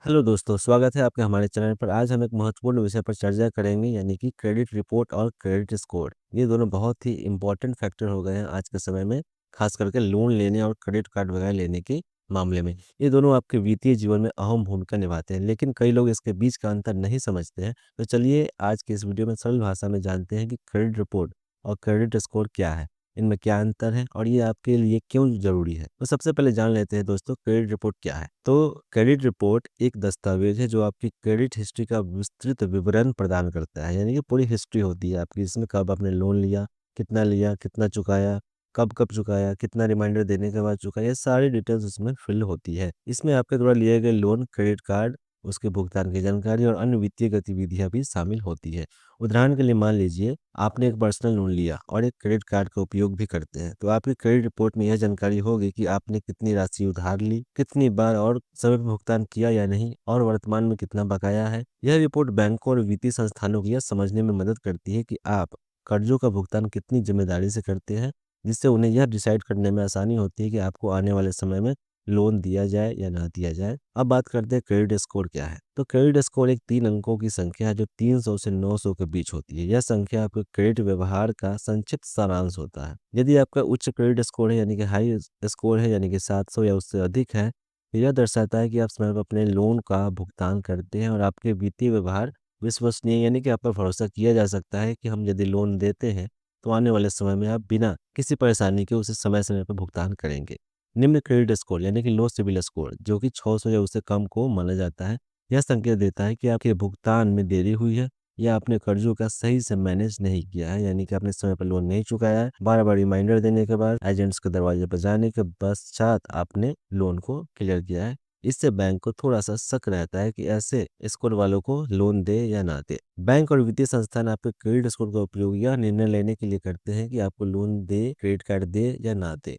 Hello दोस्तों, स्वागत है आपका हमारे चैनल पर। आज हम एक महत्वपूर्ण विषय पर चर्चा करेंगे, यानी कि क्रेडिट रिपोर्ट और क्रेडिट स्कोर। ये दोनों बहुत ही इम्पोर्टेंट फैक्टर हो गए हैं आज के समय में, खास करके लोन लेने और क्रेडिट कार्ड वगैरह लेने के मामले में। ये दोनों आपके वित्तीय जीवन में अहम भूमिका निभाते हैं, लेकिन कई लोग इसके बीच का अंतर नहीं समझते हैं। तो चलिए आज की इस वीडियो में सरल भाषा में जानते हैं कि क्रेडिट रिपोर्ट और क्रेडिट स्कोर क्या है, इनमें क्या अंतर है और ये आपके लिए क्यों ज़रूरी है। तो सबसे पहले जान लेते हैं दोस्तों, क्रेडिट रिपोर्ट क्या है। तो क्रेडिट रिपोर्ट एक दस्तावेज है जो आपकी क्रेडिट हिस्ट्री का विस्तृत विवरण प्रदान करता है, यानी कि पूरी हिस्ट्री होती है आपकी। इसमें कब आपने लोन लिया, कितना चुकाया, कब-कब चुकाया, कितना रिमाइंडर देने के बाद चुकाया, ये सारी डिटेल्स उसमें फिल होती है। इसमें आपके द्वारा लिए गए लोन, क्रेडिट कार्ड, उसके भुगतान की जानकारी और अन्य वित्तीय गतिविधियाँ भी शामिल होती है। उदाहरण के लिए मान लीजिए आपने एक पर्सनल लोन लिया और एक क्रेडिट कार्ड का उपयोग भी करते हैं, तो आपकी क्रेडिट रिपोर्ट में यह जानकारी होगी कि आपने कितनी राशि उधार ली, कितनी बार और समय पर भुगतान किया या नहीं, और वर्तमान में कितना बकाया है। यह रिपोर्ट बैंकों और वित्तीय संस्थानों को यह समझने में मदद करती है कि आप कर्जों का भुगतान कितनी जिम्मेदारी से करते हैं, जिससे उन्हें यह डिसाइड करने में आसानी होती है कि आपको आने वाले समय में लोन दिया जाए या ना दिया जाए। अब बात करते हैं क्रेडिट स्कोर क्या है। तो क्रेडिट स्कोर एक 3 अंकों की संख्या है जो 300 से 900 के बीच होती है। यह संख्या आपके क्रेडिट व्यवहार का संक्षिप्त सारांश होता है। यदि आपका उच्च क्रेडिट स्कोर है, यानी कि हाई स्कोर है, यानी कि 700 या उससे अधिक है, तो यह दर्शाता है कि आप समय पर अपने लोन का भुगतान करते हैं और आपके वित्तीय व्यवहार विश्वसनीय, यानी कि आप पर भरोसा किया जा सकता है कि हम यदि लोन देते हैं तो आने वाले समय में आप बिना किसी परेशानी के उसे समय-समय पर भुगतान करेंगे। निम्न क्रेडिट स्कोर यानी कि लो सिबिल स्कोर, जो कि 600 या उससे कम को माना जाता है, यह संकेत देता है कि आपके भुगतान में देरी हुई है या आपने कर्जों का सही से मैनेज नहीं किया है, यानी कि आपने समय पर लोन नहीं चुकाया है। बार-बार रिमाइंडर देने के बाद, एजेंट्स के दरवाजे पर जाने के पश्चात आपने लोन को क्लियर किया है। इससे बैंक को थोड़ा-सा शक रहता है कि ऐसे स्कोर वालों को लोन दे या ना दे। बैंक और वित्तीय संस्थान आपके क्रेडिट स्कोर का उपयोग यह निर्णय लेने के लिए करते हैं कि आपको लोन दे, क्रेडिट कार्ड दे या ना दे।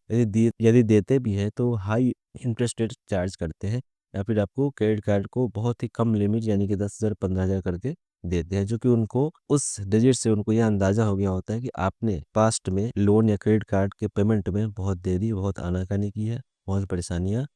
यदि देते भी हैं तो हाई इंटरेस्ट रेट चार्ज करते हैं, या फिर आपको क्रेडिट कार्ड को बहुत ही कम लिमिट, यानी कि 10,000 15,000 करके देते हैं, जो कि उनको उस डिजिट से उनको यह अंदाज़ा हो गया होता है कि आपने पास्ट में लोन या क्रेडिट कार्ड के पेमेंट में बहुत देरी, बहुत आनाकानी की है, बहुत परेशानियाँ।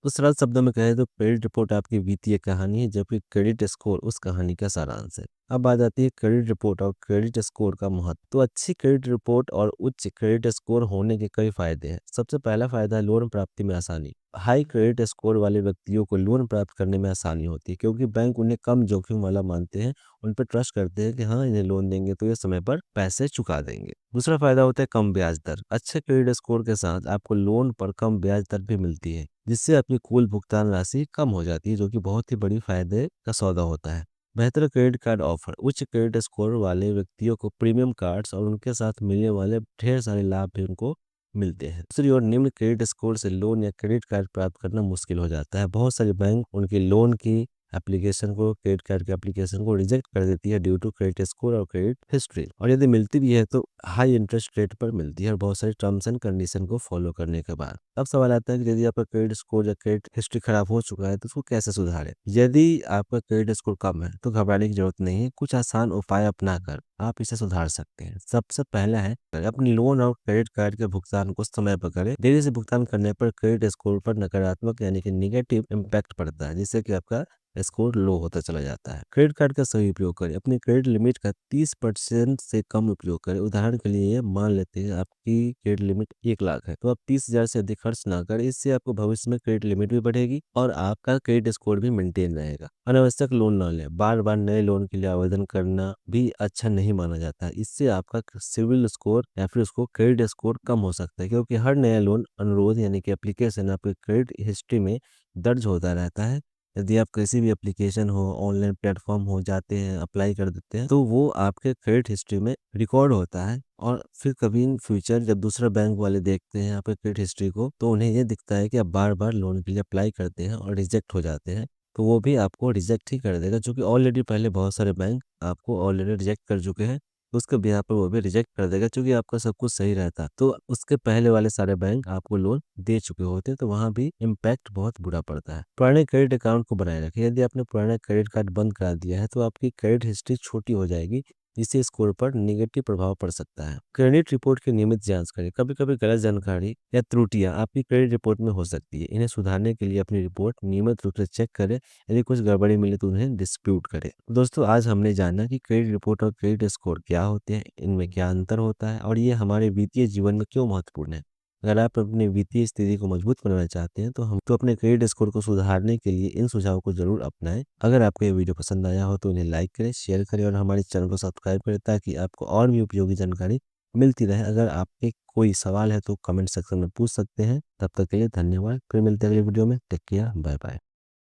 तो सरल शब्दों में कहें तो क्रेडिट रिपोर्ट आपकी वित्तीय कहानी है, जबकि क्रेडिट स्कोर उस कहानी का सारांश है। अब बात आती है क्रेडिट रिपोर्ट और क्रेडिट स्कोर का महत्व। तो अच्छी क्रेडिट रिपोर्ट और उच्च क्रेडिट स्कोर होने के कई फायदे हैं। सबसे पहला फायदा है लोन प्राप्ति में आसानी। हाई क्रेडिट स्कोर वाले व्यक्तियों को लोन प्राप्त करने में आसानी होती है, क्योंकि बैंक उन्हें कम जोखिम वाला मानते हैं। उन पर ट्रस्ट करते हैं कि हाँ, इन्हें लोन देंगे तो ये समय पर पैसे चुका देंगे। दूसरा फायदा होता है कम ब्याज दर। अच्छे क्रेडिट स्कोर के साथ आपको लोन पर कम ब्याज दर भी मिलती है, जिससे आपकी कुल भुगतान राशि कम हो जाती है, जो कि बहुत ही बड़ी फायदे का सौदा होता है। बेहतर क्रेडिट कार्ड ऑफर। उच्च क्रेडिट स्कोर वाले व्यक्तियों को प्रीमियम कार्ड्स और उनके साथ मिलने वाले ढेर सारे लाभ भी उनको मिलते हैं। दूसरी ओर निम्न क्रेडिट स्कोर से लोन या क्रेडिट कार्ड प्राप्त करना मुश्किल हो जाता है। बहुत सारे बैंक उनके लोन की एप्लीकेशन को, क्रेडिट कार्ड के एप्लीकेशन को रिजेक्ट कर देती है ड्यू टू क्रेडिट स्कोर और क्रेडिट हिस्ट्री। और यदि मिलती भी है तो हाई इंटरेस्ट रेट पर मिलती है और बहुत सारे टर्म्स एंड कंडीशन को फॉलो करने के बाद। अब सवाल आता है कि यदि आपका क्रेडिट स्कोर या क्रेडिट हिस्ट्री खराब हो चुका है तो उसको कैसे सुधारें। यदि आपका क्रेडिट स्कोर कम है तो घबराने की जरूरत नहीं है। कुछ आसान उपाय अपनाकर आप इसे सुधार सकते हैं। सबसे पहला है अपने लोन और क्रेडिट कार्ड के भुगतान को समय पर करें। देरी से भुगतान करने पर क्रेडिट स्कोर पर नकारात्मक, यानी कि निगेटिव इम्पैक्ट पड़ता है, जिससे कि आपका स्कोर लो होता चला जाता है। क्रेडिट कार्ड का सही उपयोग करें। अपनी क्रेडिट लिमिट का 30% से कम उपयोग करें। उदाहरण के लिए मान लेते हैं आपकी क्रेडिट लिमिट 1 लाख है, तो आप 30,000 से अधिक खर्च ना करें। इससे आपको भविष्य में क्रेडिट लिमिट भी बढ़ेगी और आपका क्रेडिट स्कोर भी मेंटेन रहेगा। अनावश्यक लोन ना लें। बार बार नए लोन के लिए आवेदन करना भी अच्छा नहीं माना जाता है। इससे आपका सिविल स्कोर या फिर उसको क्रेडिट स्कोर कम हो सकता है, क्योंकि हर नया लोन अनुरोध, यानी कि एप्लीकेशन, आपके क्रेडिट हिस्ट्री में दर्ज होता रहता है। यदि आप किसी भी एप्लीकेशन हो, ऑनलाइन प्लेटफॉर्म हो, जाते हैं, अप्लाई कर देते हैं, तो वो आपके क्रेडिट हिस्ट्री में रिकॉर्ड होता है। और फिर कभी इन फ्यूचर जब दूसरा बैंक वाले देखते हैं आपके क्रेडिट हिस्ट्री को, तो उन्हें ये दिखता है कि आप बार बार लोन के लिए अप्लाई करते हैं और रिजेक्ट हो जाते हैं, तो वो भी आपको रिजेक्ट ही कर देगा, जो कि ऑलरेडी पहले बहुत सारे बैंक आपको ऑलरेडी रिजेक्ट कर चुके हैं। तो उसके बिहाफ पे वो भी रिजेक्ट कर देगा, क्योंकि आपका सब कुछ सही रहता। तो उसके पहले वाले सारे बैंक आपको लोन दे चुके होते हैं, तो वहाँ भी इम्पैक्ट बहुत बुरा पड़ता है। पुराने क्रेडिट अकाउंट को बनाए रखें। यदि आपने पुराना क्रेडिट कार्ड बंद करा दिया है तो आपकी क्रेडिट हिस्ट्री छोटी हो जाएगी, जिससे स्कोर पर नेगेटिव प्रभाव पड़ सकता है। क्रेडिट रिपोर्ट की नियमित जांच करें। कभी-कभी गलत जानकारी या त्रुटियां आपकी क्रेडिट रिपोर्ट में हो सकती है। इन्हें सुधारने के लिए अपनी रिपोर्ट नियमित रूप से चेक करें। यदि कुछ गड़बड़ी मिले तो उन्हें डिस्प्यूट करें। दोस्तों, आज हमने जाना कि क्रेडिट रिपोर्ट और क्रेडिट स्कोर क्या होते हैं, इनमें क्या अंतर होता है और ये हमारे वित्तीय जीवन में क्यों महत्वपूर्ण है। अगर आप अपनी वित्तीय स्थिति को मजबूत बनाना चाहते हैं तो अपने क्रेडिट स्कोर को सुधारने के लिए इन सुझावों को जरूर अपनाएं। अगर आपको ये वीडियो पसंद आया हो तो इन्हें लाइक करें, शेयर करें और हमारे चैनल को सब्सक्राइब करें ताकि आपको और भी उपयोगी जानकारी मिलती रहे। अगर आपके कोई सवाल है तो कमेंट सेक्शन में पूछ सकते हैं। तब तक के लिए धन्यवाद। फिर मिलते हैं अगली वीडियो में। Take care, bye bye.